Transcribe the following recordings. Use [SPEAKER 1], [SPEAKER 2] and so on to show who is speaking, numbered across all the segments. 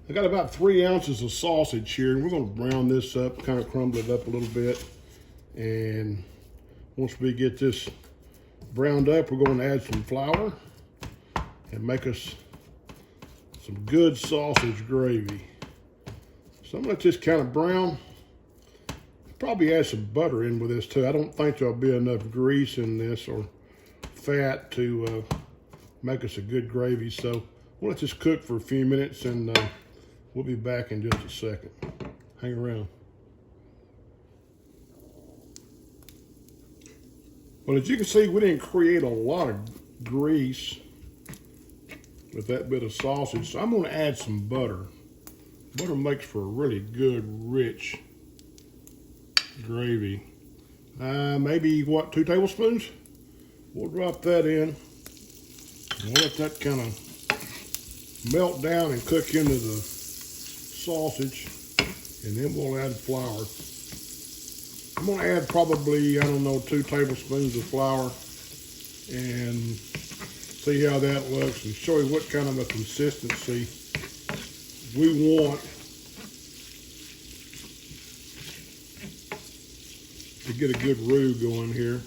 [SPEAKER 1] I got about 3 ounces of sausage here, and we're gonna brown this up, kind of crumble it up a little bit. And once we get this browned up, we're gonna add some flour and make us some good sausage gravy. So I'm gonna let this kind of brown. Probably add some butter in with this too. I don't think there'll be enough grease in this or fat to make us a good gravy. So we'll let this cook for a few minutes, and we'll be back in just a second. Hang around. Well, as you can see, we didn't create a lot of grease with that bit of sausage. So I'm gonna add some butter. Butter makes for a really good, rich gravy. Maybe, what, 2 tablespoons? We'll drop that in. And we'll let that kind of melt down and cook into the sausage. And then we'll add flour. I'm gonna add probably, I don't know, 2 tablespoons of flour and see how that looks and show you what kind of a consistency we want to get a good roux going here.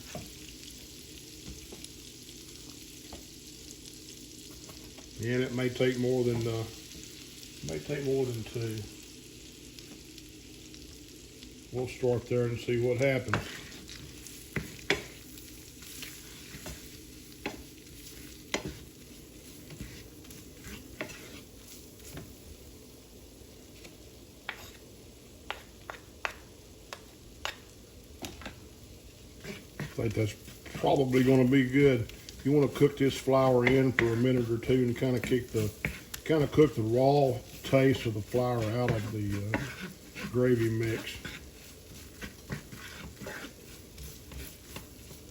[SPEAKER 1] And it may take more than 2. We'll start there and see what happens. I think that's probably going to be good. You want to cook this flour in for a minute or two and kind of cook the raw taste of the flour out of the gravy mix.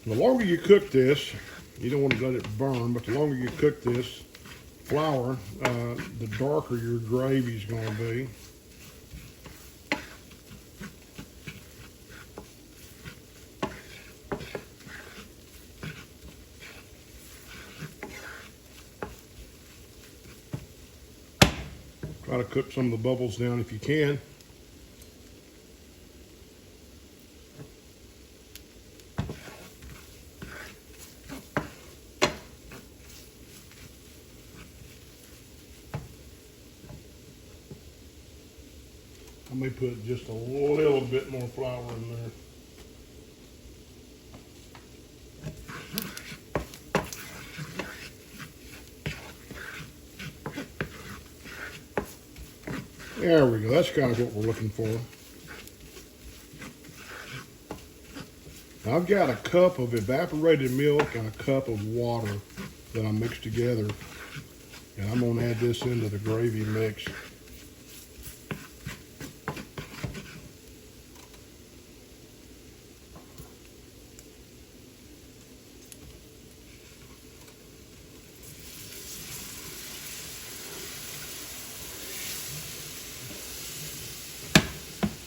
[SPEAKER 1] The longer you cook this, you don't want to let it burn, but the longer you cook this flour, the darker your gravy is going to be. Try to cook some of the bubbles down if you can. I may put just a little bit more flour in there. There we go, that's kind of what we're looking for. Now I've got a cup of evaporated milk and a cup of water that I mixed together. And I'm gonna add this into the gravy mix.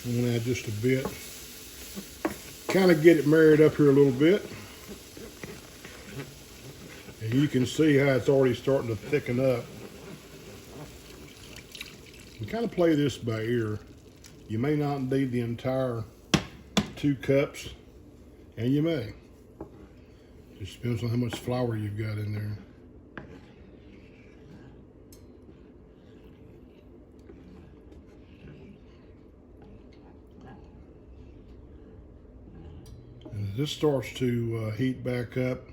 [SPEAKER 1] I'm gonna add just a bit. Kind of get it married up here a little bit. And you can see how it's already starting to thicken up. You kind of play this by ear. You may not need the entire 2 cups, and you may. Just depends on how much flour you've got in there. And as this starts to heat back up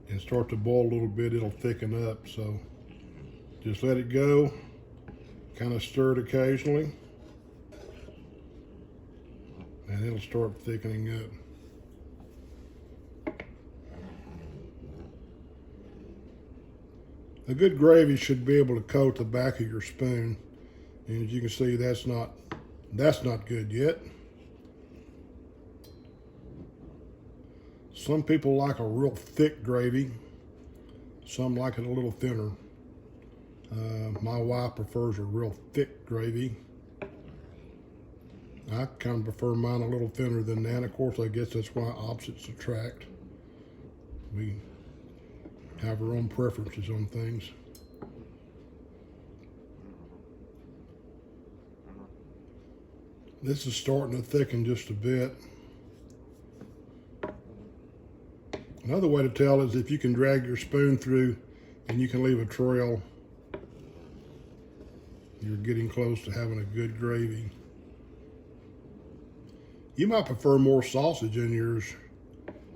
[SPEAKER 1] and start to boil a little bit, it'll thicken up. So just let it go, kind of stir it occasionally, and it'll start thickening up. A good gravy should be able to coat the back of your spoon. And as you can see, that's not good yet. Some people like a real thick gravy. Some like it a little thinner. My wife prefers a real thick gravy. I kind of prefer mine a little thinner than that. Of course, I guess that's why opposites attract. We have our own preferences on things. This is starting to thicken just a bit. Another way to tell is if you can drag your spoon through and you can leave a trail, you're getting close to having a good gravy. You might prefer more sausage in yours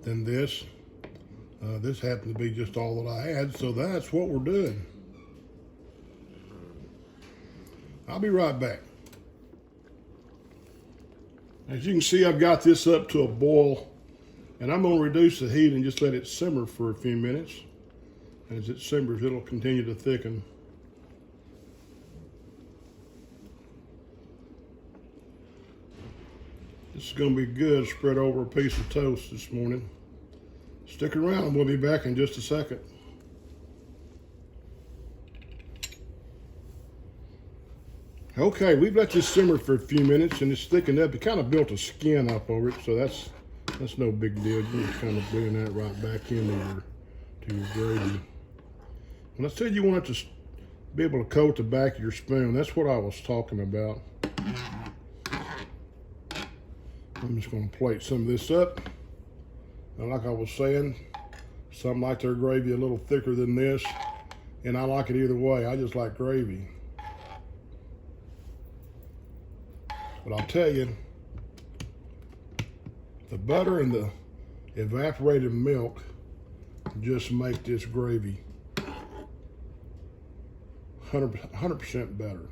[SPEAKER 1] than this. This happened to be just all that I had, so that's what we're doing. I'll be right back. As you can see, I've got this up to a boil, and I'm going to reduce the heat and just let it simmer for a few minutes. As it simmers, it'll continue to thicken. This is going to be good spread over a piece of toast this morning. Stick around, we'll be back in just a second. Okay, we've let this simmer for a few minutes and it's thickened up. It kind of built a skin up over it, so that's no big deal. You're just kind of bringing that right back into your gravy. When I said you wanted to be able to coat the back of your spoon, that's what I was talking about. I'm just going to plate some of this up. And like I was saying, some like their gravy a little thicker than this, and I like it either way. I just like gravy. But I'll tell you, the butter and the evaporated milk just make this gravy 100% better.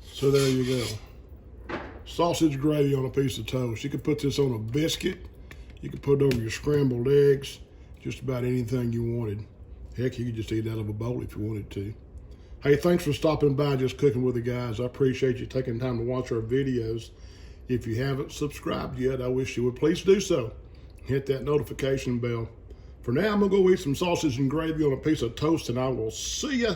[SPEAKER 1] So there you go. Sausage gravy on a piece of toast. You could put this on a biscuit. You could put it over your scrambled eggs. Just about anything you wanted. Heck, you could just eat it out of a bowl if you wanted to. Hey, thanks for stopping by Just Cooking with the Guys. I appreciate you taking time to watch our videos. If you haven't subscribed yet, I wish you would please do so. Hit that notification bell. For now, I'm going to go eat some sausage and gravy on a piece of toast, and I will see ya